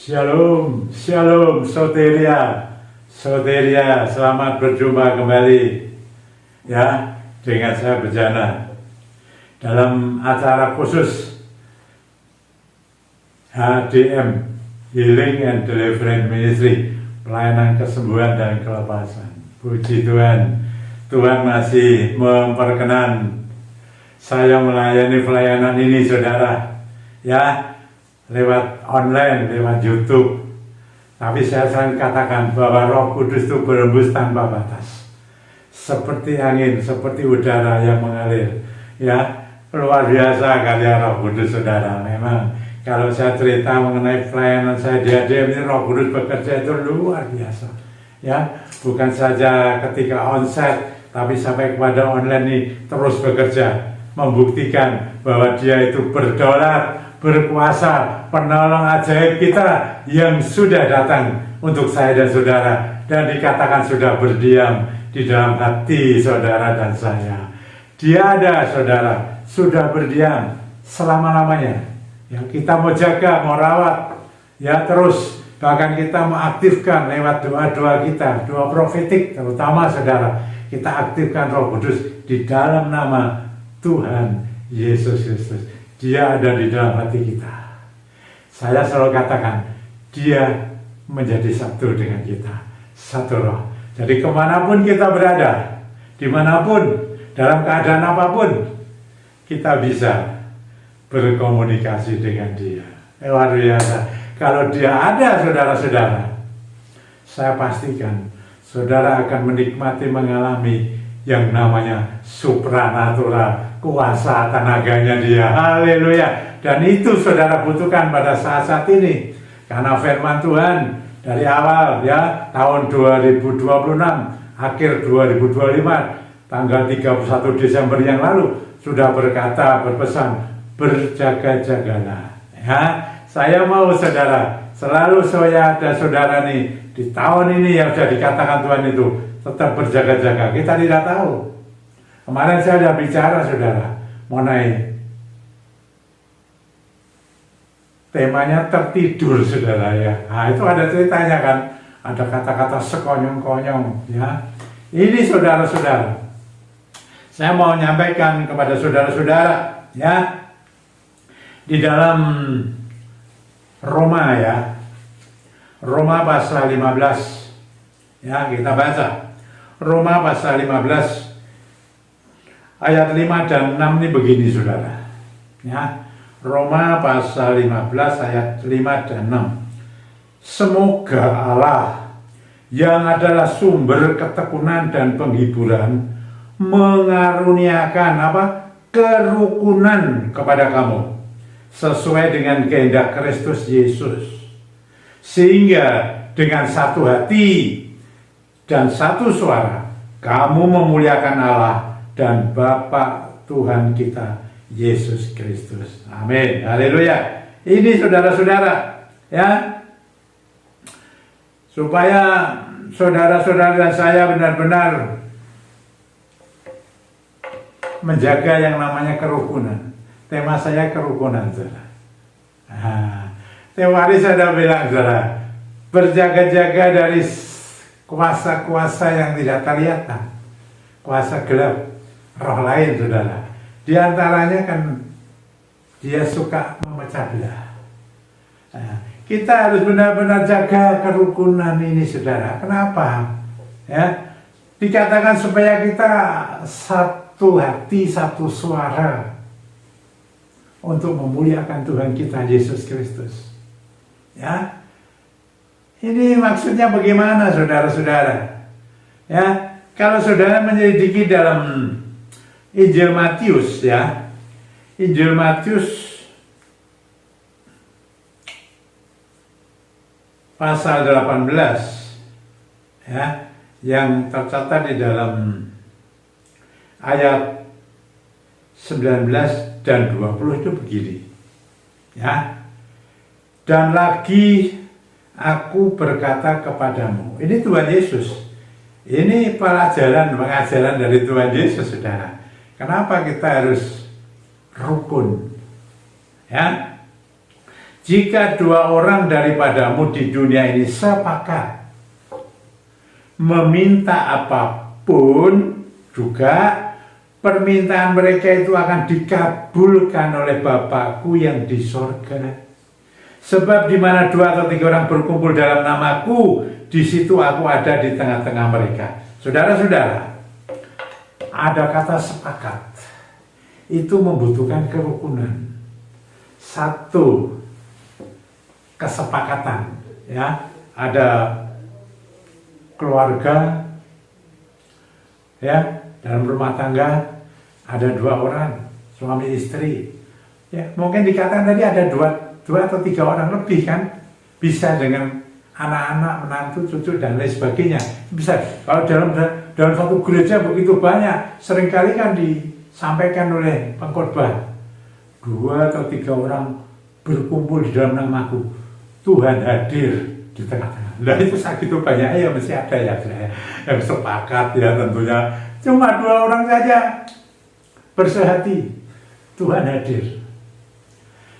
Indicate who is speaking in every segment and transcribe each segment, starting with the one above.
Speaker 1: Shalom, shalom, soteria, soteria, selamat berjumpa kembali ya dengan saya Bejana dalam acara khusus HDM, Healing and Deliverance Ministry, pelayanan kesembuhan dan kelepasan. Puji Tuhan, Tuhan masih memperkenan saya melayani pelayanan ini saudara ya, lewat online, lewat YouTube. Tapi saya selalu katakan bahwa Roh Kudus itu berembus tanpa batas, seperti angin, seperti udara yang mengalir. Ya, luar biasa karya Roh Kudus saudara. Memang kalau saya cerita mengenai pelayanan saya di HDM ini, Roh Kudus bekerja itu luar biasa. Ya, bukan saja ketika onsite, tapi sampai kepada online ini terus bekerja, membuktikan bahwa Dia itu berdaulat, berkuasa, penolong ajaib kita yang sudah datang untuk saya dan saudara, dan dikatakan sudah berdiam di dalam hati saudara dan saya. Dia ada saudara, sudah berdiam selama-lamanya. Yang kita mau jaga, mau rawat, ya terus, bahkan kita mau aktifkan lewat doa-doa kita, doa profetik terutama saudara. Kita aktifkan Roh Kudus di dalam nama Tuhan Yesus Kristus. Dia ada di dalam hati kita. Saya selalu katakan, Dia menjadi satu dengan kita, satu roh. Jadi kemanapun kita berada, dimanapun, dalam keadaan apapun, kita bisa berkomunikasi dengan Dia. Luar biasa. Kalau Dia ada saudara-saudara, saya pastikan saudara akan menikmati, mengalami yang namanya supranatural, kuasa tenaganya Dia. Haleluya. Dan itu saudara butuhkan pada saat-saat ini. Karena firman Tuhan dari awal ya, tahun 2026, akhir 2025, tanggal 31 Desember yang lalu, sudah berkata, berpesan, berjaga-jagalah. Ya, saya mau saudara, selalu saya dan saudara nih, di tahun ini yang sudah dikatakan Tuhan itu, tetap berjaga-jaga. Kita tidak tahu. Kemarin saya sudah bicara saudara mengenai temanya tertidur saudara ya. Nah itu ada ceritanya kan, ada kata-kata sekonyong-konyong ya. Ini saudara-saudara, saya mau menyampaikan kepada saudara-saudara ya, di dalam Roma ya, Roma pasal 15 ya, kita baca Roma pasal 15 ayat 5 dan 6 ini begini saudara ya. Roma pasal 15 ayat 5 dan 6. Semoga Allah yang adalah sumber ketekunan dan penghiburan mengaruniakan kerukunan kepada kamu sesuai dengan kehendak Kristus Yesus, sehingga dengan satu hati dan satu suara kamu memuliakan Allah dan Bapa Tuhan kita Yesus Kristus. Amin. Haleluya. Ini saudara-saudara ya, supaya saudara-saudara dan saya benar-benar menjaga yang namanya kerukunan. Tema saya kerukunan saudara. Tema hari saya sudah bilang saudara, berjaga-jaga dari kuasa-kuasa yang tidak terlihat, kuasa gelap, roh lain saudara. Di antaranya kan dia suka memecah belah. Kita harus benar-benar jaga kerukunan ini saudara. Kenapa? Ya, dikatakan supaya kita satu hati, satu suara untuk memuliakan Tuhan kita Yesus Kristus. Ya, ini maksudnya bagaimana saudara-saudara? Ya, kalau saudara menyelidiki dalam Injil Matius ya, Injil Matius pasal 18 ya, yang tercatat di dalam ayat 19 dan 20 itu begini ya. Dan lagi aku berkata kepadamu, ini Tuhan Yesus, ini pengajaran dari Tuhan Yesus saudara. Kenapa kita harus rukun ya? Jika dua orang daripadamu di dunia ini sepakat meminta apapun, juga permintaan mereka itu akan dikabulkan oleh Bapakku yang di sorga. Sebab di mana 2 atau 3 orang berkumpul dalam namaku, di situ aku ada di tengah-tengah mereka. Saudara-saudara, ada kata sepakat. Itu membutuhkan kerukunan. Satu kesepakatan, ya. Ada keluarga, ya, dalam rumah tangga ada 2 orang, suami istri. Ya, mungkin dikatakan tadi ada 2 atau 3 orang lebih kan, bisa dengan anak-anak, menantu, cucu dan lain sebagainya. Bisa. Kalau dalam satu gereja begitu banyak, seringkali kan disampaikan oleh pengkhotbah, 2 atau 3 orang berkumpul di dalam namaku, Tuhan hadir di tengah-tengah. Nah itu segitu banyak ya mesti ada ya yang sepakat ya tentunya. Cuma 2 orang saja bersehati, Tuhan hadir.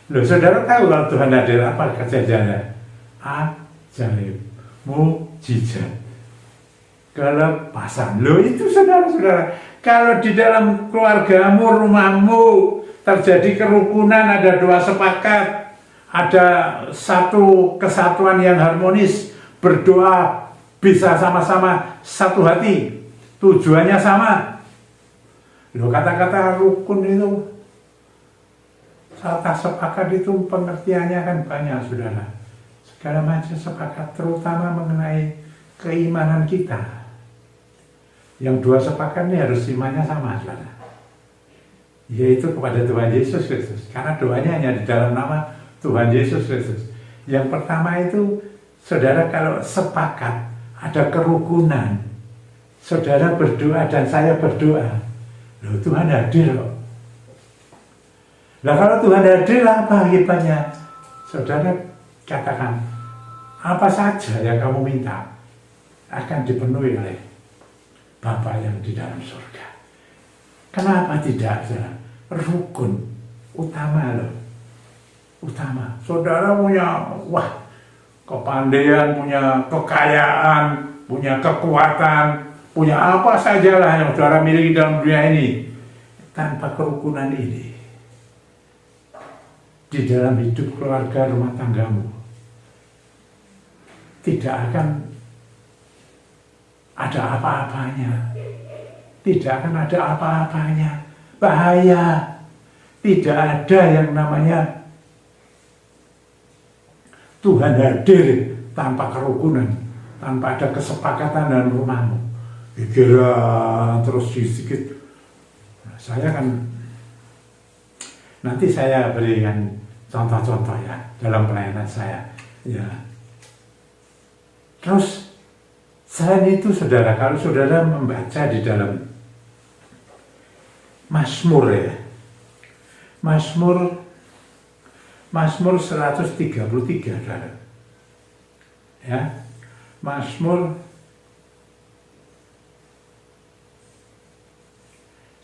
Speaker 1: Loh, saudara tahu kalau Tuhan hadir apa kejadiannya? Ajaib, mukjizat, kelepasan. Loh itu saudara-saudara, kalau di dalam keluargamu, rumahmu terjadi kerukunan, ada 2 sepakat, ada satu kesatuan yang harmonis, berdoa bisa sama-sama satu hati, tujuannya sama. Loh, kata-kata rukun itu, kata sepakat itu pengertiannya kan banyak, saudara. Segala macam sepakat, terutama mengenai keimanan kita. Yang 2 sepakat ini harus imannya sama, saudara. Yaitu kepada Tuhan Yesus Kristus. Karena doanya hanya di dalam nama Tuhan Yesus Kristus. Yang pertama itu, saudara, kalau sepakat, ada kerukunan, saudara berdoa dan saya berdoa, loh Tuhan hadir loh. Nah kalau Tuhan hadir, apa hebatnya? Saudara katakan, apa saja yang kamu minta akan dipenuhi oleh Bapa yang di dalam surga. Kenapa tidak, saudara? Rukun utama loh. Utama. Saudara punya, kepandaian, punya kekayaan, punya kekuatan, punya apa sajalah yang saudara miliki dalam dunia ini. Tanpa kerukunan ini, di dalam hidup keluarga rumah tanggamu, tidak akan ada apa-apanya. Tidak akan ada apa-apanya. Bahaya. Tidak ada yang namanya Tuhan hadir tanpa kerukunan, tanpa ada kesepakatan dalam rumahmu. Pikiran terus sedikit. Saya kan nanti saya berikan contoh-contoh ya dalam pelayanan saya. Ya. Terus selain itu, saudara, kalau saudara membaca di dalam Mazmur ya, Mazmur 133, saudara. Ya, Mazmur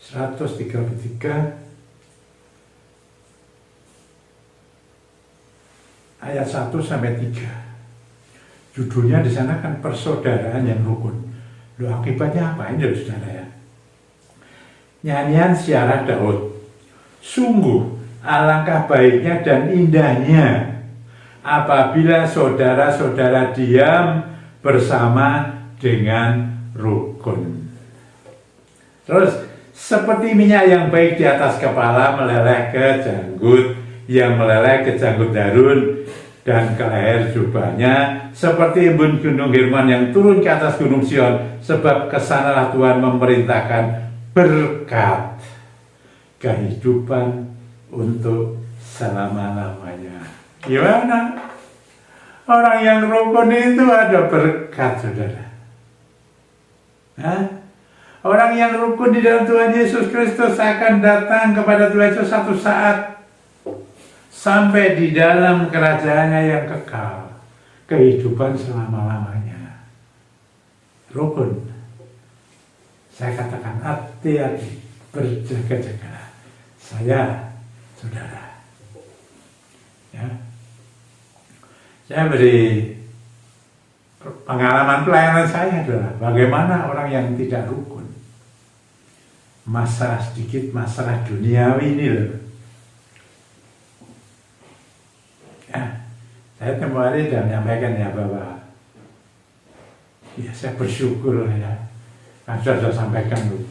Speaker 1: 133 ayat 1 sampai 3. Judulnya di sana kan persaudaraan yang rukun. Loh, akibatnya apa ini, saudara ya? Nyanyian Ziarah Daud. Sungguh alangkah baiknya dan indahnya apabila saudara-saudara diam bersama dengan rukun. Terus, seperti minyak yang baik di atas kepala meleleh ke janggut, yang meleleh ke janggut Harun dan ke leher jubahnya, seperti embun gunung Hermon yang turun ke atas gunung Sion, sebab kesanalah Tuhan memerintahkan berkat kehidupan untuk selama-lamanya. Gimana? Orang yang rukun itu ada berkat, saudara. Hah? Orang yang rukun di dalam Tuhan Yesus Kristus akan datang kepada Tuhan Yesus satu saat sampai di dalam kerajaannya yang kekal, kehidupan selama-lamanya. Rukun. Saya katakan hati-hati, berjaga-jaga. Saya, saudara, ya, Saya beri pengalaman pelayanan saya adalah bagaimana orang yang tidak rukun, masalah sedikit, masalah duniawi ini loh. Ya, saya tempoh hari sudah menyampaikan ya bahwa ya saya bersyukur ya, kan sudah sampaikan loh.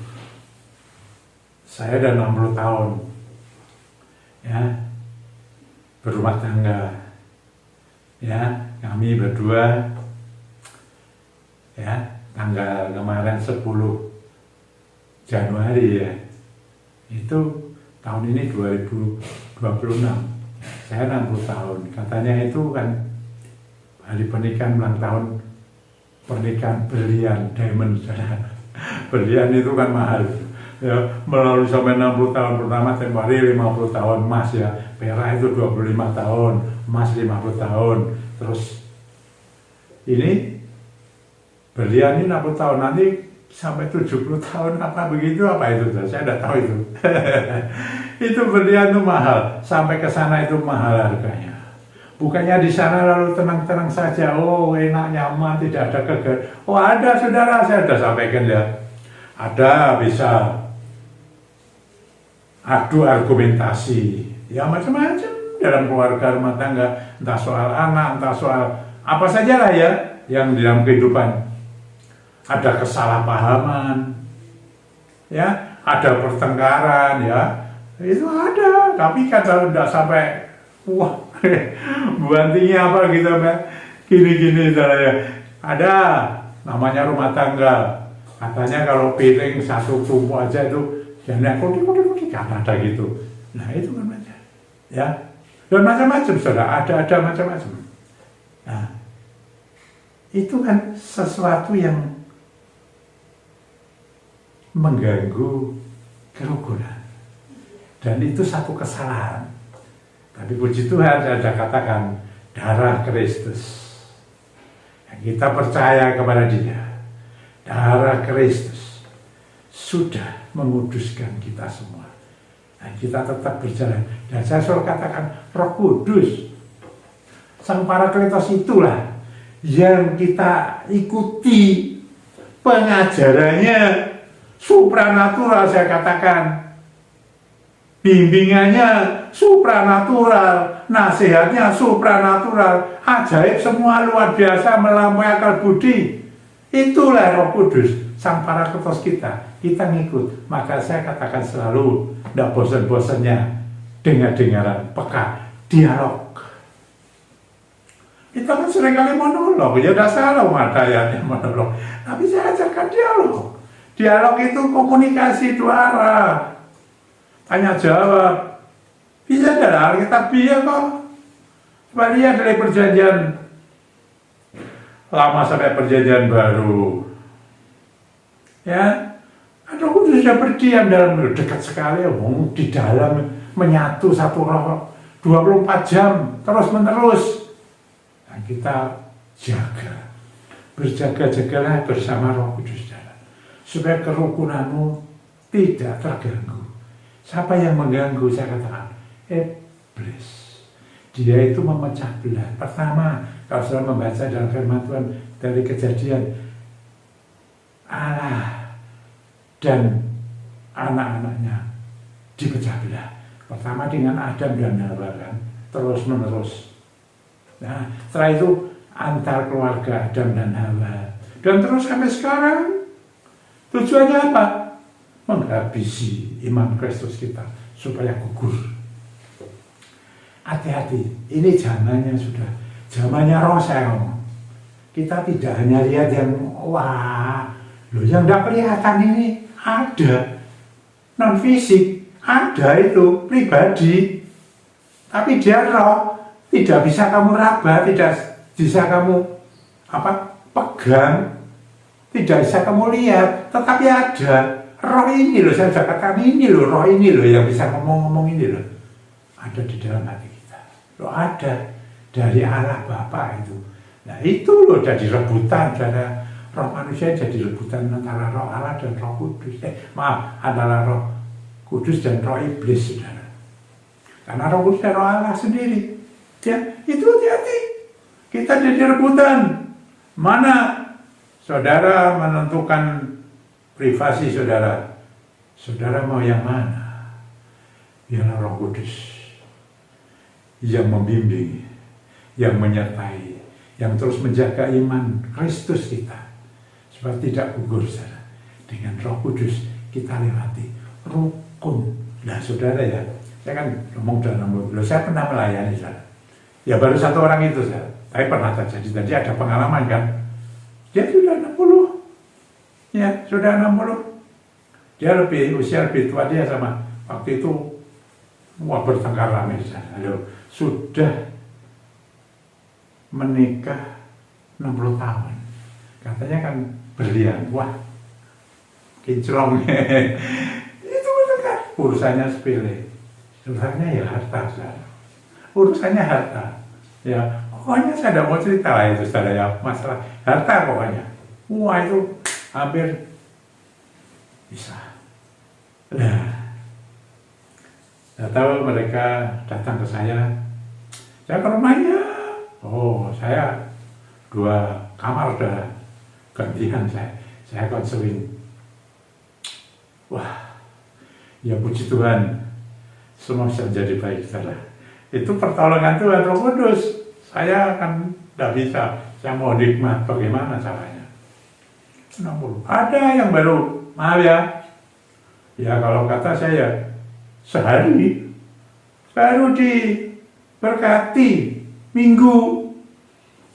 Speaker 1: Saya sudah 60 tahun ya berumah tangga, ya kami berdua ya tanggal kemarin 10 Januari ya, itu tahun ini 2026, saya 60 tahun. Katanya itu kan hari pernikahan, ulang tahun pernikahan berlian, diamond. Berlian itu kan mahal ya, melalui sampai 60 tahun pertama, tempoh hari 50 tahun emas ya, perak itu 25 tahun, emas 50 tahun, terus ini berlian ini 60 tahun, nanti sampai 70 tahun apa begitu, apa itu? Saya tidak tahu itu. Itu berlian itu mahal, sampai ke sana itu mahal harganya. Bukannya di sana lalu tenang-tenang saja, oh enak, nyaman, tidak ada keger. Oh ada saudara, saya sudah sampaikan ya. Ada, bisa adu argumentasi, ya macam-macam dalam keluarga rumah tangga, entah soal anak, entah soal apa saja lah ya, yang dalam kehidupan. Ada kesalahpahaman, ya, ada pertengkaran, ya, itu ada. Tapi kalau tidak sampai, wah, buantinya apa gitu, gini-gini ya. Ada, namanya rumah tangga. Katanya kalau piring satu tumpuk aja itu, jangan kodi kan ada gitu. Nah itu kan macam, ya, dan macam-macam sudah ada macam-macam. Nah, itu kan sesuatu yang mengganggu kerukunan, dan itu satu kesalahan. Tapi puji Tuhan ada katakan darah Kristus, yang kita percaya kepada Dia, darah Kristus sudah menguduskan kita semua. Nah, kita tetap berjalan, dan saya selalu katakan Roh Kudus, Sang Parakletos itulah yang kita ikuti pengajarannya. Supranatural, saya katakan, bimbingannya supranatural, nasihatnya supranatural, ajaib semua luar biasa, melampaui akal budi. Itulah Roh Kudus, Sang Parakletos kita ngikut. Maka saya katakan selalu, tidak bosan-bosannya dengar-dengaran, peka, dialog. Kita kan seringkali monolog, ya tidak salah matanya monolog, tapi saya ajarkan dialog. Dialog itu komunikasi dua arah, tanya jawab. Bisa dalam Alkitabiah kok. Coba lihat dari perjanjian lama sampai perjanjian baru. Ya, Roh Kudus sudah berdiam dalam, dekat sekali, di dalam menyatu satu roh 24 jam terus menerus. Dan kita jaga, berjaga-jagalah bersama Roh Kudus, supaya kerukunanmu tidak terganggu. Siapa yang mengganggu? Saya katakan iblis. Dia itu memecah belah. Pertama, kalau sudah membaca dalam firman Tuhan dari Kejadian, Allah dan anak-anaknya dipecah belah. Pertama dengan Adam dan Hawa, kan, terus menerus. Nah, setelah itu antar keluarga Adam dan Hawa, dan terus sampai sekarang. Tujuannya apa? Menghabisi iman Kristus kita supaya gugur. Hati-hati, ini zamannya sudah, zamannya Rosel. Kita tidak hanya lihat yang wah, loh yang tidak kelihatan ini ada, non fisik ada, itu pribadi, tapi dia roh, tidak bisa kamu raba, tidak bisa kamu pegang. Tidak bisa kamu lihat, tetapi ada roh ini loh, saya sudah katakan ini loh, roh ini loh yang bisa ngomong-ngomong ini loh. Ada di dalam hati kita. Loh ada dari Allah Bapa itu. Nah itu loh jadi rebutan, karena roh manusia jadi rebutan antara roh Allah dan Roh Kudus. Antara Roh Kudus dan roh iblis, saudara. Karena Roh Kudus dan roh Allah sendiri. Ya, itu hati-hati. Kita jadi rebutan. Mana saudara menentukan privasi saudara? Saudara mau yang mana? Biarlah Roh Kudus yang membimbing, yang menyertai, yang terus menjaga iman Kristus kita supaya tidak gugur, saudara. Dengan Roh Kudus kita lewati rukun. Nah, saudara ya, saya kan ngomong dalam mobil, saya pernah melayani, saudara. Ya baru satu orang itu, saudara. Tapi pernah terjadi, tadi ada pengalaman kan. Dia sudah 60. Ya, sudah 60. Dia usia lebih tua dia sama. Waktu itu, wah bertengkar rame, saudara. Lalu, sudah menikah 60 tahun. Katanya kan berlian. Wah, kinclong. Itu bertengkar. Urusannya sepele. Urusannya ya harta, saudara. Urusannya harta. Ya, pokoknya saya tidak mau cerita lah itu, saudara, ya, masalah harta pokoknya. Wah, itu hampir bisa. Nah, saya tahu mereka datang ke saya ke rumahnya. Oh, saya 2 kamar udah gantian saya konseling. Wah, ya puji Tuhan, semua bisa menjadi baik, saudara. Itu pertolongan Tuhan Roh Kudus. Saya kan tidak bisa. Saya mau nikmat bagaimana caranya. 60. Ada yang baru, maaf ya. Ya kalau kata saya, sehari baru diberkati Minggu.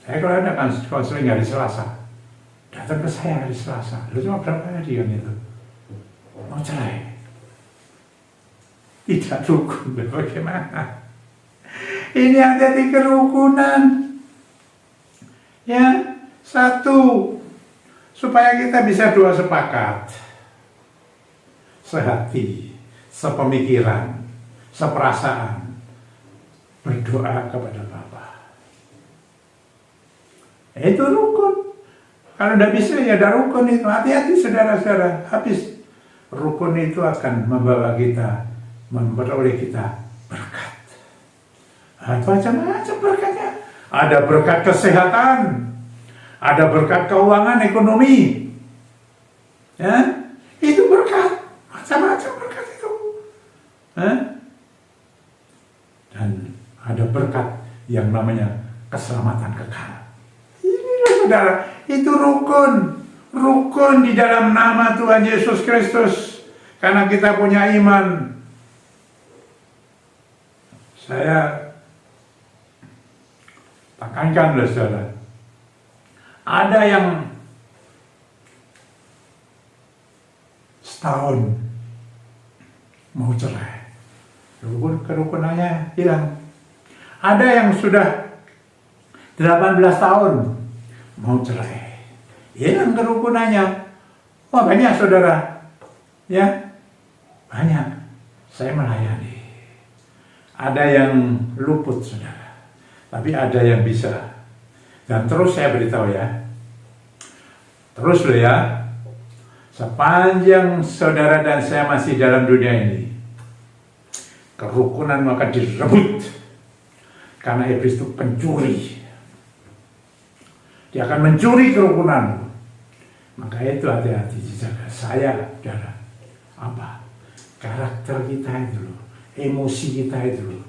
Speaker 1: Saya kalau ada konseling hari Selasa, datang ke saya hari Selasa. Lalu cuma berapa hari kan itu? Mau cerai. Tidak rukun, bagaimana? Ini hati-hati kerukunan. Ya, satu, supaya kita bisa dua sepakat, sehati, sepemikiran, seperasaan, berdoa kepada Bapa. Itu rukun. Kalau tidak bisa ya ada rukun itu. Hati-hati saudara-saudara. Habis rukun itu akan membawa kita, memperoleh kita berkat. Macam-macam berkatnya. Ada berkat kesehatan, ada berkat keuangan, ekonomi. Ya, itu berkat. Macam-macam berkat itu. Dan ada berkat yang namanya keselamatan kekal. Inilah saudara, itu rukun. Rukun di dalam nama Tuhan Yesus Kristus. Karena kita punya iman. Saya tekankan, saudara. Ada yang setahun mau cerai, kerukunannya hilang. Ada yang sudah 18 tahun mau cerai, hilang kerukunannya. Wah, banyak saudara, ya banyak. Saya melayani. Ada yang luput, saudara. Tapi ada yang bisa. Dan terus saya beritahu ya. Terus loh ya. Sepanjang saudara dan saya masih dalam dunia ini, kerukunan akan direbut. Karena iblis itu pencuri. Dia akan mencuri kerukunan. Maka itu hati-hati dijaga. Saya, saudara, apa? Karakter kita itu loh. Emosi kita itu loh.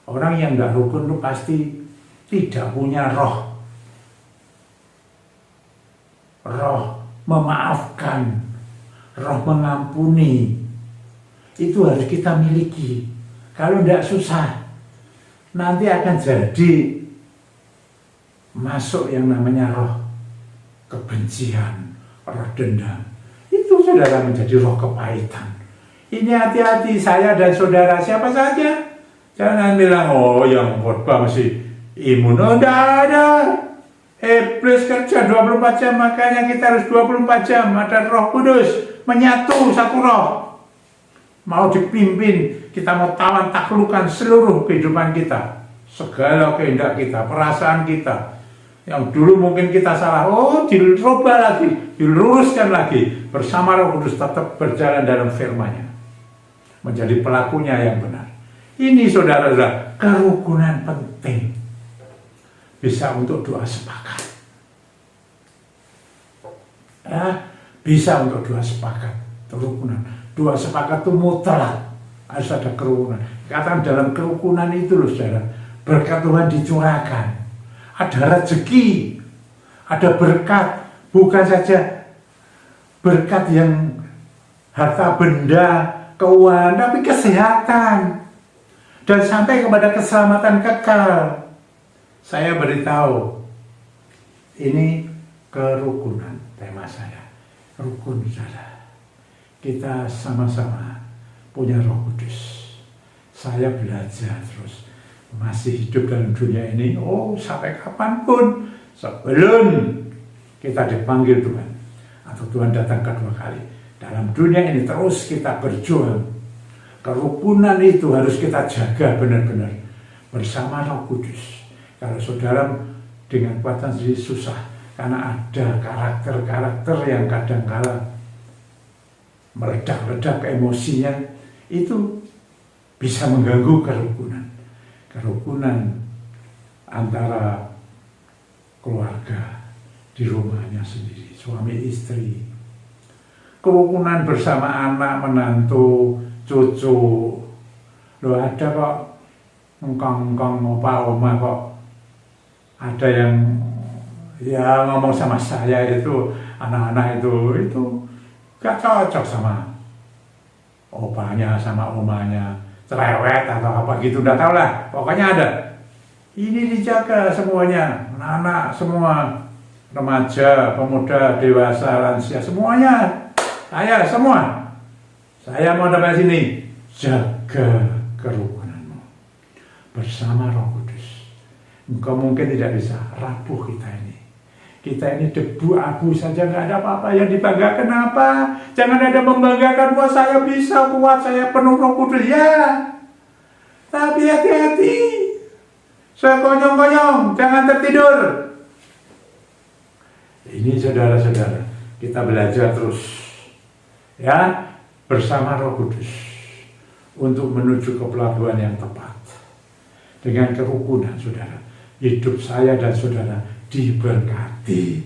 Speaker 1: Orang yang gak rukun itu pasti tidak punya roh memaafkan, roh mengampuni. Itu harus kita miliki. Kalau tidak susah, nanti akan jadi masuk yang namanya roh kebencian, roh dendam. Itu saudara menjadi roh kepahitan. Ini hati-hati, saya dan saudara siapa saja. Jangan bilang, oh yang khotbah masih imun. Oh, tidak ada. Iblis kerja 24 jam, makanya kita harus 24 jam. Ada Roh Kudus, menyatu satu roh. Mau dipimpin, kita mau tawan taklukkan seluruh kehidupan kita. Segala kehendak kita, perasaan kita. Yang dulu mungkin kita salah, oh dirubah lagi, diluruskan lagi. Bersama Roh Kudus tetap berjalan dalam firman-Nya. Menjadi pelakunya yang benar. Ini saudara-saudara, kerukunan penting. bisa untuk doa sepakat. Bisa untuk doa sepakat, kerukunan. Doa sepakat itu mutlak, harus ada kerukunan. Katakan dalam kerukunan itu loh saudara, berkat Tuhan dicurahkan. Ada rezeki, ada berkat, bukan saja berkat yang harta benda, keuangan, tapi kesehatan. Dan sampai kepada keselamatan kekal. Saya beritahu, ini kerukunan tema saya. Rukun saudara. Kita sama-sama punya Roh Kudus. Saya belajar terus. Masih hidup dalam dunia ini, sampai kapanpun. Sebelum kita dipanggil Tuhan. Atau Tuhan datang kedua kali. Dalam dunia ini terus kita berjuang. Kerukunan itu harus kita jaga benar-benar. Bersama Roh Kudus. Kalau saudara dengan kuatan sendiri susah. Karena ada karakter-karakter yang kadang-kala meledak-ledak emosinya, itu bisa mengganggu kerukunan. Kerukunan antara keluarga di rumahnya sendiri, suami istri. Kerukunan bersama anak, menantu, cucu. Loh ada kok engkong-engkong, opa-oma kok ada yang ya ngomong sama saya itu, anak-anak itu gak cocok sama opanya, sama omanya, cerewet atau apa gitu, udah tau lah, pokoknya ada. Ini dijaga semuanya, anak-anak semua, remaja, pemuda, dewasa, lansia, semuanya, saya mau dapat sini, jaga kerukunanmu bersama Roh Kudus. Engkau mungkin tidak bisa, rapuh kita ini. Kita ini debu abu saja, nggak ada apa-apa yang dibanggakan apa. Jangan ada membanggakan, wah saya bisa kuat, saya penuh Roh Kudus. Ya, tapi hati-hati. Saya konyong-konyong, jangan tertidur. Ini saudara-saudara, kita belajar terus. Ya, bersama Roh Kudus. Untuk menuju ke pelabuhan yang tepat. Dengan kerukunan saudara. Hidup saya dan saudara diberkati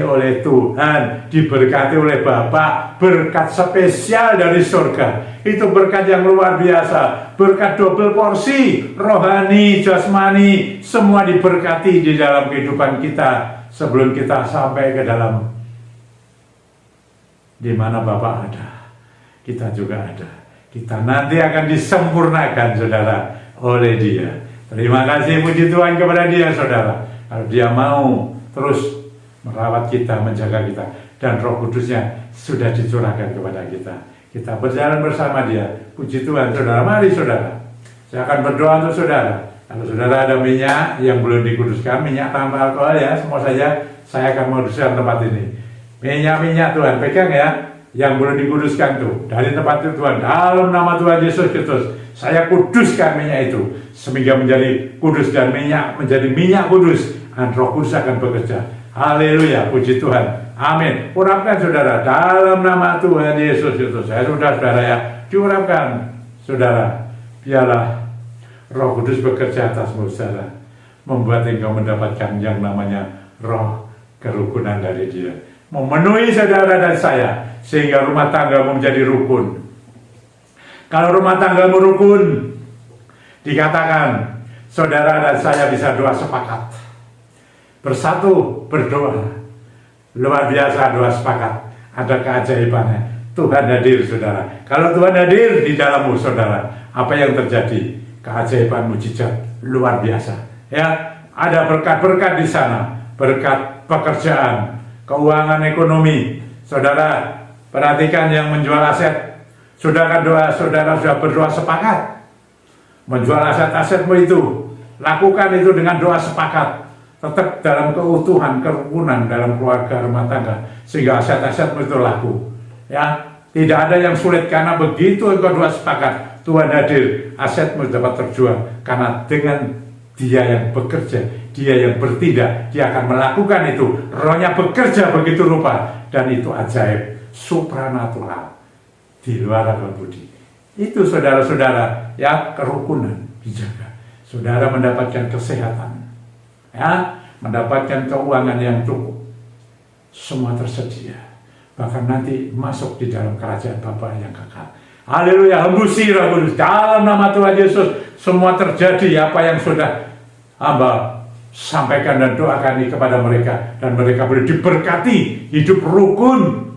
Speaker 1: oleh Tuhan, diberkati oleh Bapa, berkat spesial dari surga. Itu berkat yang luar biasa, berkat double porsi, rohani, jasmani, semua diberkati di dalam kehidupan kita sebelum kita sampai ke dalam di mana Bapa ada, kita juga ada. Kita nanti akan disempurnakan saudara oleh Dia. Terima kasih puji Tuhan kepada Dia saudara. Kalau Dia mau terus merawat kita, menjaga kita, dan Roh Kudusnya sudah dicurahkan kepada kita. Kita berjalan bersama Dia. Puji Tuhan, saudara. Mari saudara. Saya akan berdoa untuk saudara. Kalau saudara ada minyak yang belum dikuduskan, minyak tanpa alkohol ya, semua saja, saya akan menguduskan tempat ini. Minyak-minyak Tuhan, pegang ya, yang belum dikuduskan tuh, dari tempat itu Tuhan, dalam nama Tuhan Yesus Kristus, saya kuduskan minyak itu, sehingga menjadi kudus dan minyak menjadi minyak kudus. Dan Roh Kudus akan bekerja. Haleluya, puji Tuhan. Amin. Urapan saudara dalam nama Tuhan Yesus Kristus. Saya sudah saudara ya, diurapkan saudara. Biarlah Roh Kudus bekerja atasmu saudara, membuat engkau mendapatkan yang namanya roh kerukunan dari Dia, memenuhi saudara dan saya, sehingga rumah tanggamu menjadi rukun. Kalau rumah tanggamu rukun, dikatakan saudara dan saya bisa doa sepakat. Bersatu berdoa, luar biasa doa sepakat, ada keajaibannya. Tuhan hadir saudara. Kalau Tuhan hadir di dalammu saudara, apa yang terjadi? Keajaiban mujizat luar biasa. Ya, ada berkat-berkat di sana, berkat pekerjaan, keuangan ekonomi. Saudara, perhatikan yang menjual aset. Saudara doa, saudara sudah berdoa sepakat. Menjual aset-asetmu itu, lakukan itu dengan doa sepakat. Tetap dalam keutuhan, kerukunan dalam keluarga rumah tangga, sehingga aset-asetmu itu laku. Ya, tidak ada yang sulit karena begitu engkau doa sepakat, Tuhan hadir, asetmu dapat terjual karena dengan Dia yang bekerja, Dia yang bertindak, Dia akan melakukan itu. Rohnya bekerja begitu rupa dan itu ajaib, supranatural, di luar akal budi. Itu saudara-saudara, ya, kerukunan dijaga. Saudara mendapatkan kesehatan. ya, mendapatkan keuangan yang cukup. Semua tersedia. Bahkan nanti masuk di dalam kerajaan Bapa yang kekal. Haleluya, hembusi Roh Kudus dalam nama Tuhan Yesus. Semua terjadi apa yang sudah hamba sampaikan dan doakan kepada mereka, dan mereka boleh diberkati hidup rukun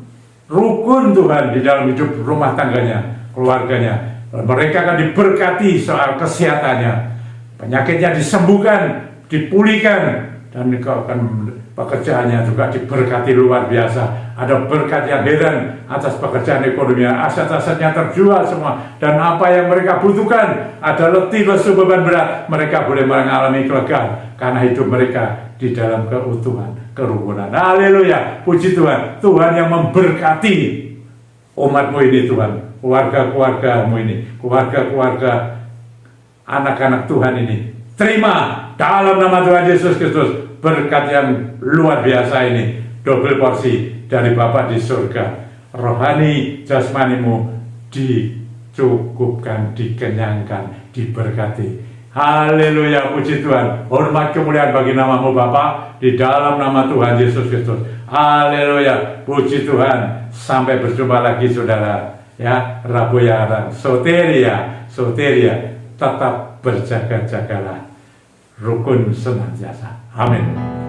Speaker 1: Tuhan di dalam hidup rumah tangganya, keluarganya. Mereka akan diberkati soal kesehatannya, penyakitnya disembuhkan, dipulihkan, dan pekerjaannya juga diberkati luar biasa. Ada berkat yang heran atas pekerjaan ekonominya, aset-asetnya terjual semua, dan apa yang mereka butuhkan, ada letih, lesu, beban berat, mereka boleh mengalami kelegaan karena hidup mereka di dalam keutuhan, kerukunan. Haleluya, puji Tuhan. Tuhan yang memberkati umatmu ini, Tuhan, keluarga-keluargamu ini, keluarga-keluarga anak-anak Tuhan ini. Terima dalam nama Tuhan Yesus Kristus berkat yang luar biasa ini, double porsi dari Bapa di surga. Rohani jasmanimu dicukupkan, dikenyangkan, diberkati. Haleluya, puji Tuhan. Hormat kemuliaan bagi namamu Bapa di dalam nama Tuhan Yesus Kristus. Haleluya, puji Tuhan. Sampai berjumpa lagi saudara, ya. Rabu Yarang, soteria, tetap berjaga-jagalah, rukun senantiasa. Amin.